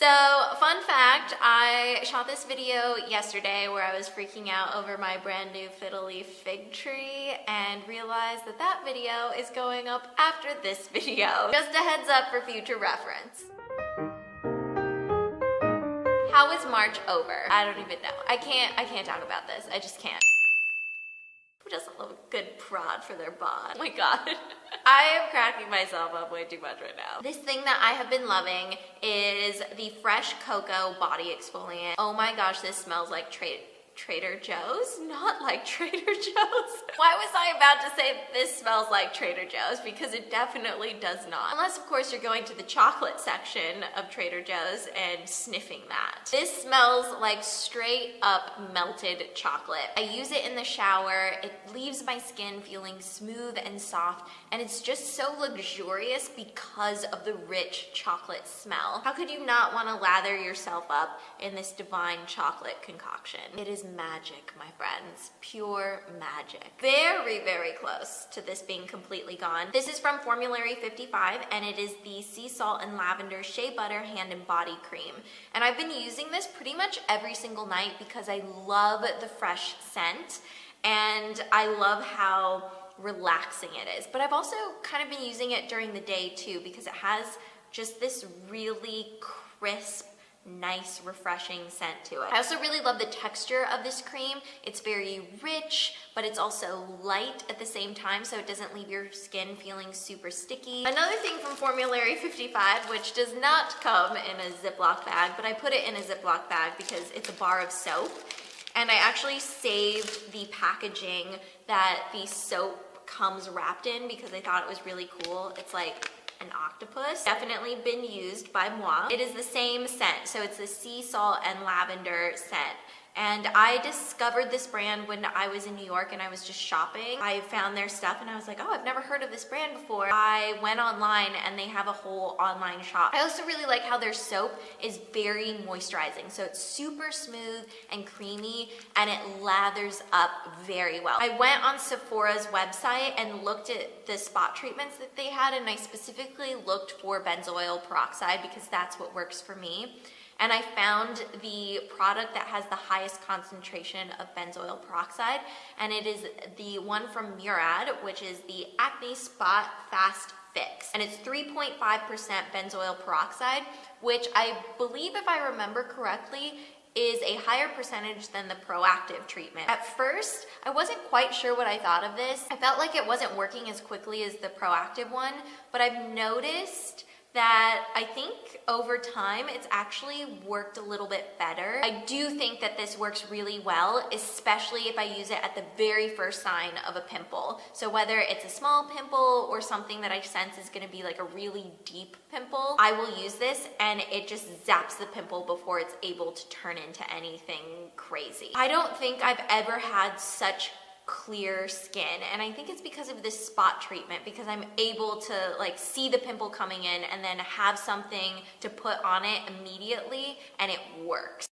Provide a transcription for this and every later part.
So, fun fact, I shot this video yesterday where I was freaking out over my brand new fiddle leaf fig tree and realized that that video is going up after this video. Just a heads up for future reference. How is March over? I don't even know. I can't talk about this. I just can't. Who doesn't love a good prod for their bod? Oh my god. I am cracking myself up way too much right now. This thing that I have been loving is the Fresh Cocoa Body Exfoliant. Oh my gosh, this smells like Trader Joe's? Not like Trader Joe's. Why was I about to say this smells like Trader Joe's? Because it definitely does not. Unless, of course, you're going to the chocolate section of Trader Joe's and sniffing that. This smells like straight up melted chocolate. I use it in the shower. It leaves my skin feeling smooth and soft, and it's just so luxurious because of the rich chocolate smell. How could you not want to lather yourself up in this divine chocolate concoction? It is magic, my friends. Pure magic. Very, very close to this being completely gone. This is from Formulary 55, and it is the Sea Salt and Lavender Shea Butter Hand and Body Cream. And I've been using this pretty much every single night because I love the fresh scent, and I love how relaxing it is. But I've also kind of been using it during the day too because it has just this really crisp, nice, refreshing scent to it. I also really love the texture of this cream. It's very rich, but it's also light at the same time, so it doesn't leave your skin feeling super sticky. Another thing from Formulary 55, which does not come in a Ziploc bag, but I put it in a Ziploc bag because it's a bar of soap, and I actually saved the packaging that the soap comes wrapped in because I thought it was really cool. It's like an octopus. Definitely been used by moi. It is the same scent, so it's the sea salt and lavender scent. And I discovered this brand when I was in New York and I was just shopping. I found their stuff and I was like, oh, I've never heard of this brand before. I went online and they have a whole online shop. I also really like how their soap is very moisturizing. So it's super smooth and creamy and it lathers up very well. I went on Sephora's website and looked at the spot treatments that they had, and I specifically looked for benzoyl peroxide because that's what works for me. And I found the product that has the highest concentration of benzoyl peroxide, and it is the one from Murad, which is the Acne Spot Fast Fix. And it's 3.5% benzoyl peroxide, which I believe, if I remember correctly, is a higher percentage than the proactive treatment. At first, I wasn't quite sure what I thought of this. I felt like it wasn't working as quickly as the proactive one, but I've noticed that I think over time it's actually worked a little bit better. I do think that this works really well, especially if I use it at the very first sign of a pimple. So whether it's a small pimple or something that I sense is gonna be like a really deep pimple, I will use this and it just zaps the pimple before it's able to turn into anything crazy. I don't think I've ever had such clear skin, and I think it's because of this spot treatment, because I'm able to like see the pimple coming in and then have something to put on it immediately, and it works.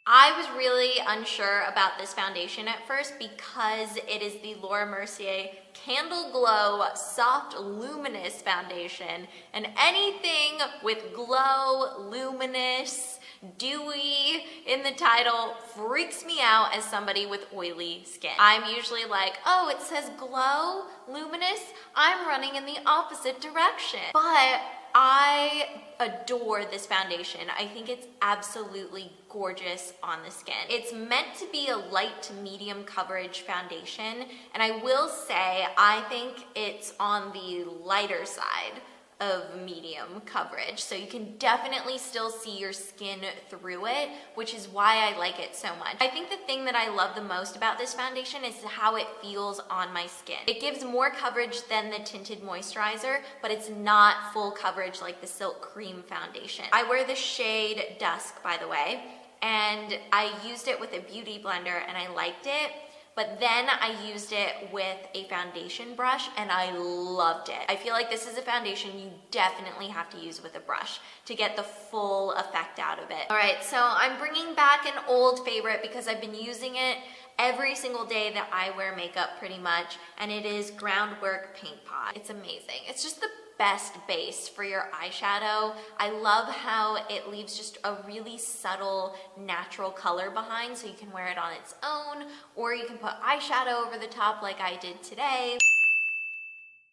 I was really unsure about this foundation at first because it is the Laura Mercier Candle Glow Soft Luminous Foundation, and anything with glow, luminous, dewy in the title freaks me out as somebody with oily skin. I'm usually like, oh, it says glow, luminous, I'm running in the opposite direction. But I adore this foundation. I think it's absolutely gorgeous on the skin. It's meant to be a light to medium coverage foundation, and I will say I think it's on the lighter side of medium coverage, so you can definitely still see your skin through it, which is why I like it so much. I think the thing that I love the most about this foundation is how it feels on my skin. It gives more coverage than the tinted moisturizer, but it's not full coverage like the Silk Cream foundation. I wear the shade Dusk, by the way, and I used it with a beauty blender and I liked it. But then I used it with a foundation brush and I loved it. I feel like this is a foundation you definitely have to use with a brush to get the full effect out of it. All right, so I'm bringing back an old favorite because I've been using it every single day that I wear makeup pretty much, and it is Groundwork Paint Pot. It's amazing. It's just the best base for your eyeshadow. I love how it leaves just a really subtle, natural color behind, so you can wear it on its own, or you can put eyeshadow over the top like I did today.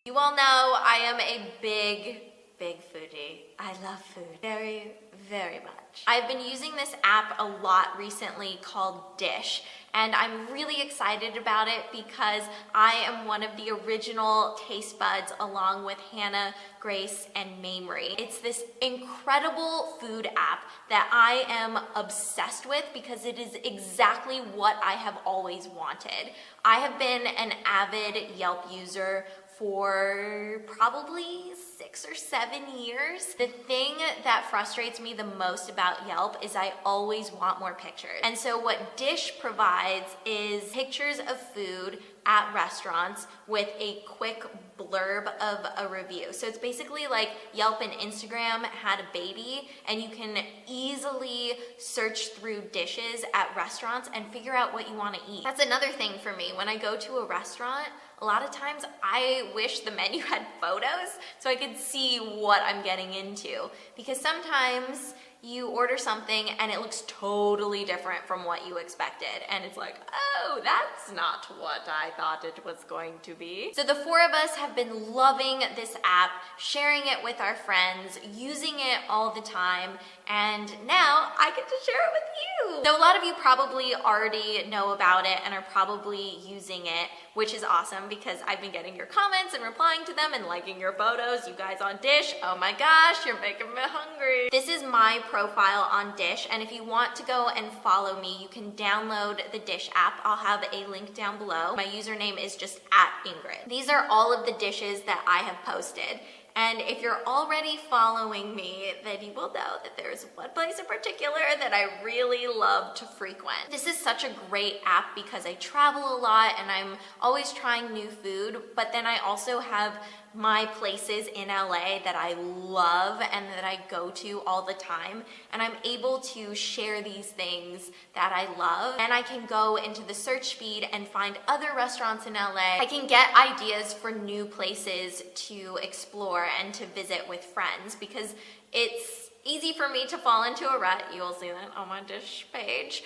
You all know I am a big foodie. I love food very, very much. I've been using this app a lot recently called Dish, and I'm really excited about it because I am one of the original taste buds along with Hannah, Grace, and Mamrie. It's this incredible food app that I am obsessed with because it is exactly what I have always wanted. I have been an avid Yelp user for probably 6 or 7 years. The thing that frustrates me the most about Yelp is I always want more pictures. And so what Dish provides is pictures of food at restaurants with a quick blurb of a review. So it's basically like Yelp and Instagram had a baby, and you can easily search through dishes at restaurants and figure out what you want to eat. That's another thing for me. When I go to a restaurant, a lot of times I wish the menu had photos so I could see what I'm getting into, because sometimes you order something and it looks totally different from what you expected, and it's like, oh, that's not what I thought it was going to be. So the four of us have been loving this app, sharing it with our friends, using it all the time, and now I get to share it with you. So a lot of you probably already know about it and are probably using it, which is awesome because I've been getting your comments and replying to them and liking your photos. You guys on Dish, oh my gosh, you're making me hungry. This is my profile on Dish, and if you want to go and follow me, you can download the Dish app. I'll have a link down below. My username is just @Ingrid. These are all of the dishes that I have posted. And if you're already following me, then you will know that there's one place in particular that I really love to frequent. This is such a great app because I travel a lot and I'm always trying new food, but then I also have my places in LA that I love and that I go to all the time, and I'm able to share these things that I love, and I can go into the search feed and find other restaurants in LA. I can get ideas for new places to explore and to visit with friends because it's easy for me to fall into a rut. You will see that on my Dish page.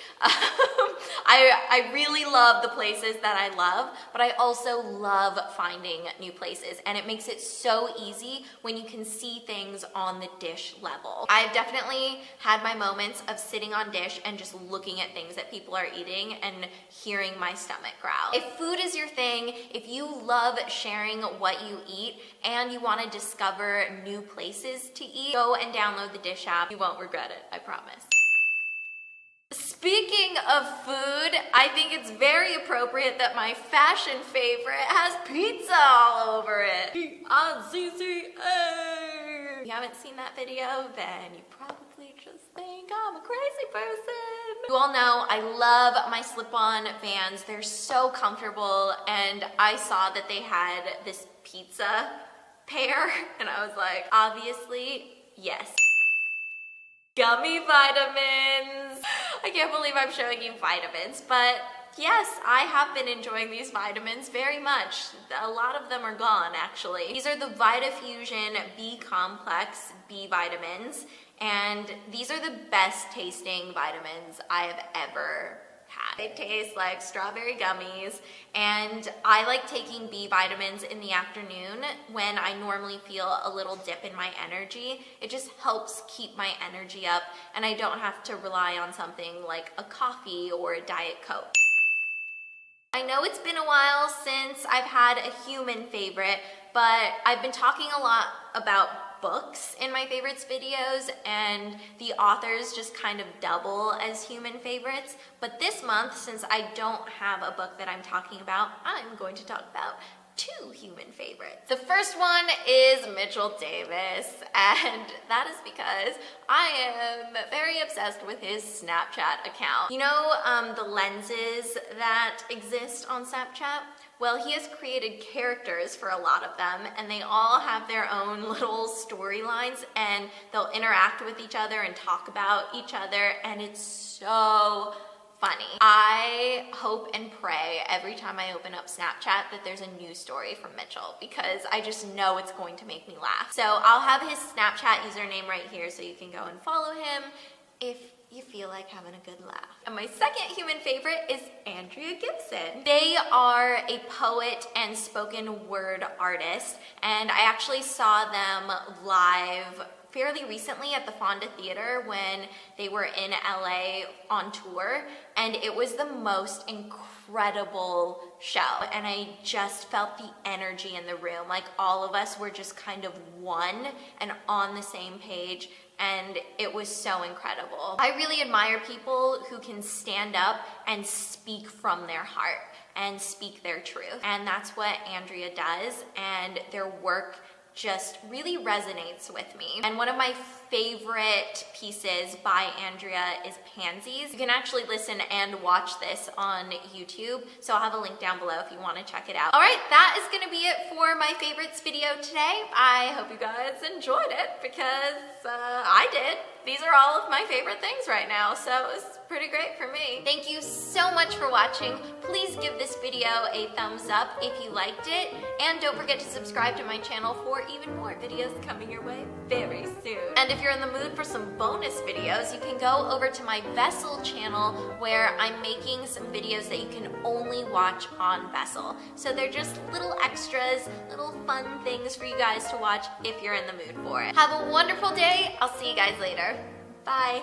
I really love the places that I love, but I also love finding new places, and it makes it so easy when you can see things on the Dish level. I've definitely had my moments of sitting on Dish and just looking at things that people are eating and hearing my stomach growl. If food is your thing, if you love sharing what you eat and you want to discover new places to eat, go and download the Dish app. You won't regret it, I promise. Speaking of food, I think it's very appropriate that my fashion favorite has pizza all over it. If you haven't seen that video, then you probably just think I'm a crazy person. You all know I love my slip-on Vans. They're so comfortable, and I saw that they had this pizza pair, and I was like, obviously, yes. Gummy vitamins. I can't believe I'm showing you vitamins, but yes, I have been enjoying these vitamins very much. A lot of them are gone, actually. These are the VitaFusion B Complex B vitamins, and these are the best tasting vitamins I have ever had. They taste like strawberry gummies, and I like taking B vitamins in the afternoon when I normally feel a little dip in my energy. It just helps keep my energy up, and I don't have to rely on something like a coffee or a Diet Coke. I know it's been a while since I've had a human favorite, but I've been talking a lot about books in my favorites videos, and the authors just kind of double as human favorites. But this month, since I don't have a book that I'm talking about, I'm going to talk about 2 human favorites. The first one is Mitchell Davis, and that is because I am very obsessed with his Snapchat account. You know the lenses that exist on Snapchat? Well, he has created characters for a lot of them, and they all have their own little storylines, and they'll interact with each other and talk about each other, and it's so funny. I hope and pray every time I open up Snapchat that there's a news story from Mitchell, because I just know it's going to make me laugh. So I'll have his Snapchat username right here so you can go and follow him if you feel like having a good laugh. And my second human favorite is Andrea Gibson. They are a poet and spoken word artist, and I actually saw them live fairly recently at the Fonda Theater when they were in LA on tour, and it was the most incredible show, and I just felt the energy in the room. Like, all of us were just kind of one and on the same page, and it was so incredible. I really admire people who can stand up and speak from their heart and speak their truth, and that's what Andrea does, and their work just really resonates with me. And one of my favorite pieces by Andrea is Pansies. You can actually listen and watch this on YouTube, so I'll have a link down below if you want to check it out. All right, that is gonna be it for my favorites video today. I hope you guys enjoyed it, because I did. These are all of my favorite things right now, so it was pretty great for me. Thank you so much for watching. Please give this video a thumbs up if you liked it, and don't forget to subscribe to my channel for even more videos coming your way very soon. And if you're in the mood for some bonus videos, you can go over to my Vessel channel, where I'm making some videos that you can only watch on Vessel. So they're just little extras, little fun things for you guys to watch if you're in the mood for it. Have a wonderful day. I'll see you guys later. Bye.